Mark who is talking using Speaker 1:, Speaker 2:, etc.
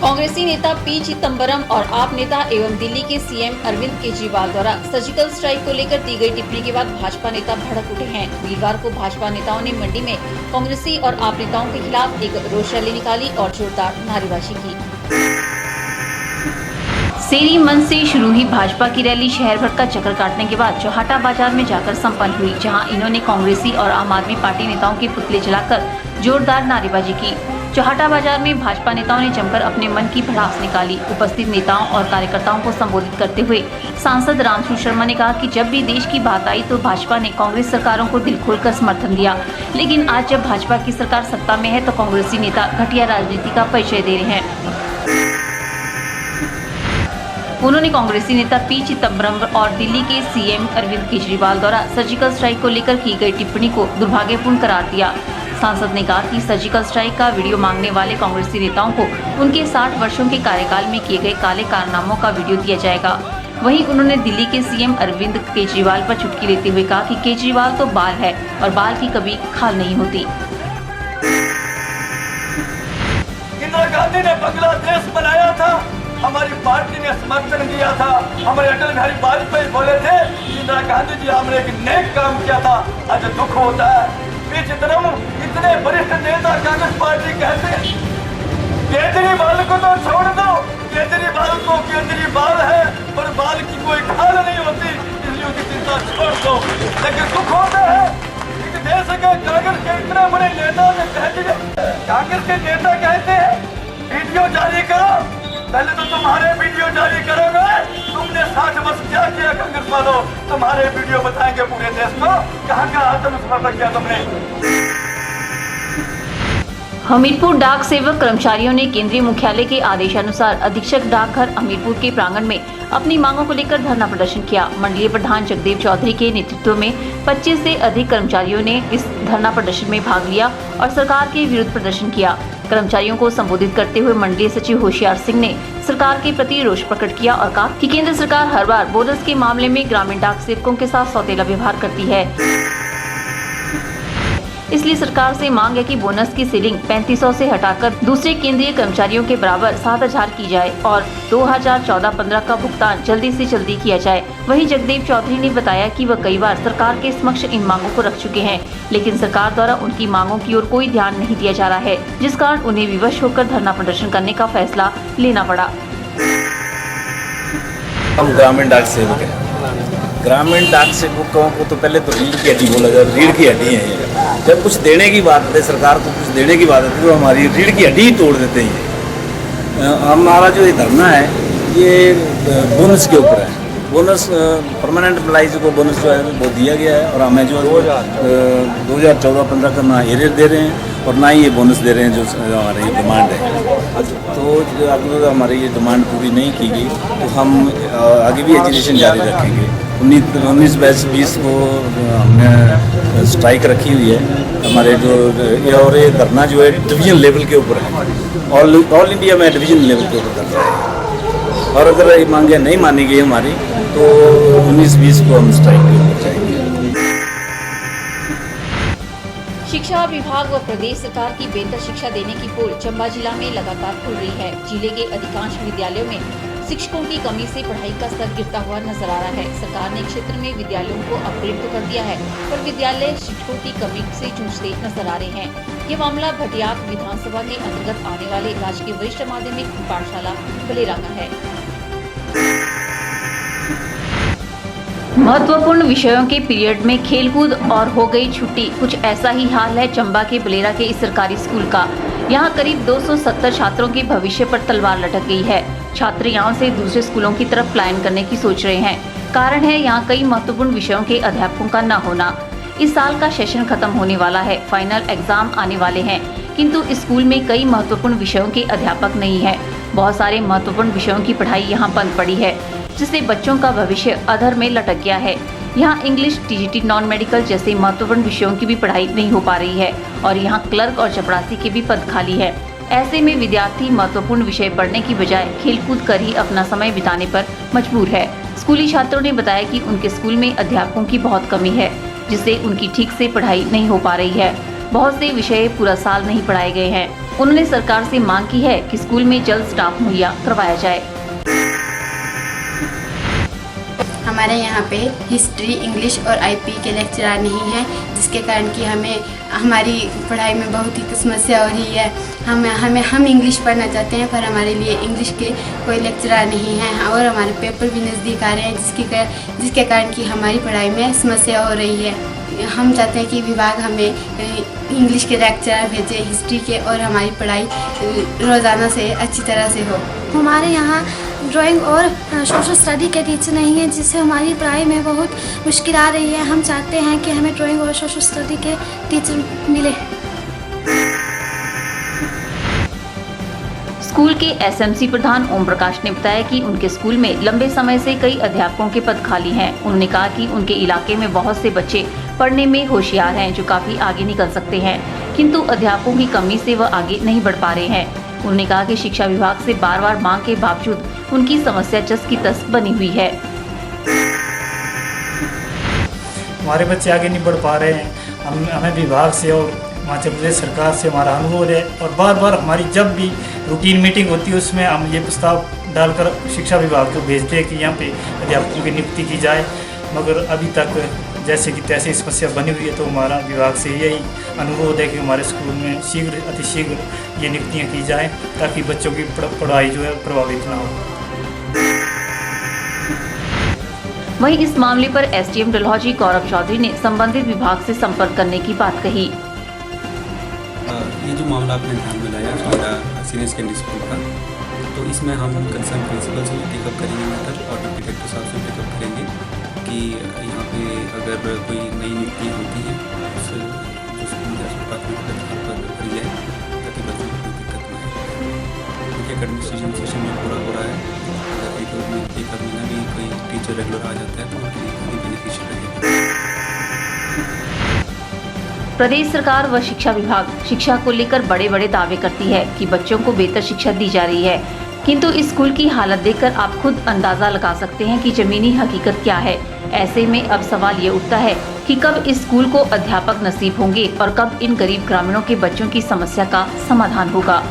Speaker 1: कांग्रेसी नेता पी चिदम्बरम और आप नेता एवं दिल्ली के सीएम अरविंद केजरीवाल द्वारा सर्जिकल स्ट्राइक को लेकर दी गई टिप्पणी के बाद भाजपा नेता भड़क उठे हैं। वीरवार को भाजपा नेताओं ने मंडी में कांग्रेसी और आप नेताओं के खिलाफ एक रोष रैली निकाली और जोरदार नारेबाजी की। सेरी मंच से शुरू हुई भाजपा की रैली शहर भर का चक्कर काटने के बाद चौहाटा बाजार में जाकर संपन्न हुई, जहां इन्होंने कांग्रेसी और आम आदमी पार्टी नेताओं के पुतले जलाकर जोरदार नारेबाजी की। चौहाटा बाजार में भाजपा नेताओं ने जमकर अपने मन की भड़ास निकाली। उपस्थित नेताओं और कार्यकर्ताओं को संबोधित करते हुए सांसद रामसूर शर्मा ने कहा कि जब भी देश की बात आई तो भाजपा ने कांग्रेस सरकारों को दिल खोलकर समर्थन दिया, लेकिन आज जब भाजपा की सरकार सत्ता में है तो कांग्रेसी नेता घटिया राजनीति का परिचय दे रहे हैं। उन्होंने कांग्रेसी नेता पी चिदम्बरम और दिल्ली के सीएम अरविंद केजरीवाल द्वारा सर्जिकल स्ट्राइक को लेकर की गई टिप्पणी को दुर्भाग्यपूर्ण करार दिया। सांसद ने कहा कि सर्जिकल स्ट्राइक का वीडियो मांगने वाले कांग्रेसी नेताओं को उनके 60 वर्षों के कार्यकाल में किए गए काले कारनामों का वीडियो दिया जाएगा। वहीं उन्होंने दिल्ली के सीएम अरविंद केजरीवाल पर चुटकी लेते हुए कहा कि केजरीवाल तो बाल है और बाल की कभी खाल नहीं होती।
Speaker 2: इंदिरा गांधी ने बांग्लादेश बनाया था, हमारी पार्टी ने समर्थन दिया था। हमारे अटल बिहारी वाजपेयी बोले थे इंदिरा गांधी जी हमने एक नेक काम किया था। आज दुख होता है पी चिदम्बरम इतने वरिष्ठ नेता कांग्रेस पार्टी कहते हैं केजरीवाल को तो छोड़ दो, केजरीवाल को केजरीवाल है पर बाल की कोई खाल नहीं होती, इसलिए उनकी चिंता छोड़ दो। लेकिन दुख होता है कि देश के कांग्रेस के इतने बड़े नेता ने कांग्रेस के नेता कहते हैं वीडियो जारी करो। पहले तो तुम्हारे वीडियो जारी करोगे, तुमने 60 वर्ष क्या किया कांग्रेस वालों, तुम्हारे वीडियो बताएंगे पूरे देश को कहाँ का आत्मसमर्पण किया तुमने।
Speaker 1: हमीरपुर डाक सेवक कर्मचारियों ने केंद्रीय मुख्यालय के आदेशानुसार अधीक्षक डाकघर हमीरपुर के प्रांगण में अपनी मांगों को लेकर धरना प्रदर्शन किया। मंडलीय प्रधान जगदेव चौधरी के नेतृत्व में 25 से अधिक कर्मचारियों ने इस धरना प्रदर्शन में भाग लिया और सरकार के विरुद्ध प्रदर्शन किया। कर्मचारियों को संबोधित करते हुए मंडलीय सचिव होशियार सिंह ने सरकार के प्रति रोष प्रकट किया और कहा कि केंद्र सरकार हर बार बोनस के मामले में ग्रामीण डाक सेवकों के साथ सौतेला व्यवहार करती है, इसलिए सरकार से मांग है कि बोनस की सीलिंग 3500 से हटाकर दूसरे केंद्रीय कर्मचारियों के बराबर 7000 की जाए और 2014-15 का भुगतान जल्दी से जल्दी किया जाए। वहीं जगदेव चौधरी ने बताया कि वह कई बार सरकार के समक्ष इन मांगों को रख चुके हैं, लेकिन सरकार द्वारा उनकी मांगों की ओर कोई ध्यान नहीं दिया जा रहा है, जिस कारण उन्हें विवश होकर धरना प्रदर्शन करने का फैसला लेना पड़ा।
Speaker 3: हम ग्रामीण डाक सेवक हैं। ग्रामीण डाक सेवकों को तो पहले तो रीढ़ की हड्डी बोला जाए, रीढ़ की हड्डी है। जब कुछ देने की बात है, सरकार को कुछ देने की बात है तो हमारी रीढ़ की हड्डी ही तोड़ देते हैं। हमारा जो ये धरना है ये बोनस के ऊपर है। बोनस परमानेंट एम्प्लॉइज को बोनस जो है वो दिया गया है और हमें जो 2014-15 का ना एरियर दे रहे हैं और ना ही ये बोनस दे रहे हैं जो हमारी ये डिमांड है। तो अगर हमारी ये डिमांड पूरी नहीं की गई तो हम आगे भी एजुकेशन जारी रखेंगे। 19-20 को हमने स्ट्राइक रखी हुई है हमारे जो और ये धरना जो है डिवीजन लेवल के ऊपर है, ऑल इंडिया में डिवीजन लेवल के ऊपर धरना है। और अगर ये मांगे नहीं मानी गई हमारी तो 19-20 को हम स्ट्राइक के ऊपर जाएंगे।
Speaker 1: शिक्षा विभाग व प्रदेश सरकार की बेहतर शिक्षा देने की पोल चंबा जिला में लगातार खुल रही है। जिले के अधिकांश विद्यालयों में शिक्षकों की कमी से पढ़ाई का स्तर गिरता हुआ नजर आ रहा है। सरकार ने क्षेत्र में विद्यालयों को अपग्रेड तो कर दिया है, पर विद्यालय शिक्षकों की कमी से जूझते नजर आ रहे हैं। ये मामला भटियात विधानसभा के अंतर्गत आने वाले राजकीय वरिष्ठ माध्यमिक पाठशाला बलेरा का है। महत्वपूर्ण विषयों के पीरियड में खेलकूद और हो गई छुट्टी, कुछ ऐसा ही हाल है चंबा के बलेरा के इस सरकारी स्कूल का। यहाँ करीब 270 छात्रों के भविष्य पर तलवार लटक गई है। छात्र यहाँ से दूसरे स्कूलों की तरफ पलायन करने की सोच रहे हैं। कारण है यहाँ कई महत्वपूर्ण विषयों के अध्यापकों का न होना। इस साल का सेशन खत्म होने वाला है, फाइनल एग्जाम आने वाले हैं, किंतु स्कूल में कई महत्वपूर्ण विषयों के अध्यापक नहीं है। बहुत सारे महत्वपूर्ण विषयों की पढ़ाई यहाँ बंद पड़ी है, जिससे बच्चों का भविष्य अधर में लटक गया है। यहाँ इंग्लिश, टीजीटी, नॉन मेडिकल जैसे महत्वपूर्ण विषयों की भी पढ़ाई नहीं हो पा रही है और यहाँ क्लर्क और चपरासी के भी पद खाली है। ऐसे में विद्यार्थी महत्वपूर्ण विषय पढ़ने की बजाय खेलकूद कर ही अपना समय बिताने पर मजबूर है। स्कूली छात्रों ने बताया कि उनके स्कूल में अध्यापकों की बहुत कमी है, जिससे उनकी ठीक से पढ़ाई नहीं हो पा रही है। बहुत से विषय पूरा साल नहीं पढ़ाए गए हैं। उन्होंने सरकार से मांग की है कि स्कूल में जल्द स्टाफ मुहैया करवाया जाए।
Speaker 4: हमारे यहाँ पे हिस्ट्री, इंग्लिश और आईपी के लेक्चरर नहीं हैं, जिसके कारण कि हमें हमारी पढ़ाई में बहुत ही समस्या हो रही है। हम इंग्लिश पढ़ना चाहते हैं, पर हमारे लिए इंग्लिश के कोई लेक्चरर नहीं है और हमारे पेपर भी नज़दीक आ रहे हैं, जिसके कारण कि हमारी पढ़ाई में समस्या हो रही है। हम चाहते हैं कि विभाग हमें इंग्लिश के लेक्चरर भेजे, हिस्ट्री के, और हमारी पढ़ाई रोज़ाना से अच्छी तरह से हो।
Speaker 5: हमारे यहाँ ड्राइंग और सोशल स्टडी के टीचर नहीं हैं, जिससे हमारी पढ़ाई में बहुत मुश्किल आ रही है। हम चाहते हैं कि हमें ड्राइंग और सोशल स्टडी के टीचर मिले।
Speaker 1: स्कूल के एसएमसी प्रधान ओम प्रकाश ने बताया कि उनके स्कूल में लंबे समय से कई अध्यापकों के पद खाली हैं। उन्होंने कहा कि उनके इलाके में बहुत से बच्चे पढ़ने में होशियार हैं, जो काफी आगे निकल सकते हैं, किंतु अध्यापकों की कमी से वह आगे नहीं बढ़ पा रहे हैं। उन्होंने कहा कि शिक्षा विभाग से बार-बार मांग के बावजूद उनकी समस्या जस की तस बनी हुई है।
Speaker 6: हमारे बच्चे आगे नहीं बढ़ पा रहे हैं। हमें विभाग से और हिमाचल प्रदेश सरकार से हमारा अनुरोध है, और बार बार हमारी जब भी रूटीन मीटिंग होती है उसमें हम ये प्रस्ताव डालकर शिक्षा विभाग को भेजते हैं कि यहाँ पे अध्यापकों की नियुक्ति की जाए, मगर अभी तक जैसे कि तैसे समस्या बनी हुई है। तो हमारा विभाग से यही अनुरोध है कि हमारे स्कूल में शीघ्र अतिशीघ्र ये नियुक्तियाँ की जाएँ, ताकि बच्चों की पढ़ाई जो है प्रभावित ना हो।
Speaker 1: वहीं इस मामले पर एसडीएम डलहौजी गौरव चौधरी ने संबंधित विभाग से संपर्क करने की बात कही।
Speaker 7: ये जो मामला आपने ध्यान में लाया मेरा सीनियर सेकेंडरी स्कूल का, तो इसमें हम कंसर्न प्रिंसिपल से भी टेकअप करेंगे मैटर, और डिप्टी डायरेक्टर साहब से टेकअप करेंगे कि यहाँ पे अगर कोई नई नियुक्ति होती है उस जो स्कूल या प्राथमिक स्तर पर करी जाए, ताकि बच्चों को कोई दिक्कत ना आए। क्योंकि एडमिनिस्ट्रेशन सेशन में पूरा हो रहा है, अगर एक महीना भी कोई टीचर रेगुलर आ जाता है तो उनके लिए काफ़ी बेनिफिशियल रहेगा।
Speaker 1: प्रदेश सरकार व शिक्षा विभाग शिक्षा को लेकर बड़े बड़े दावे करती है कि बच्चों को बेहतर शिक्षा दी जा रही है, किंतु इस स्कूल की हालत देखकर आप खुद अंदाजा लगा सकते हैं कि जमीनी हकीकत क्या है। ऐसे में अब सवाल ये उठता है कि कब इस स्कूल को अध्यापक नसीब होंगे और कब इन गरीब ग्रामीणों के बच्चों की समस्या का समाधान होगा।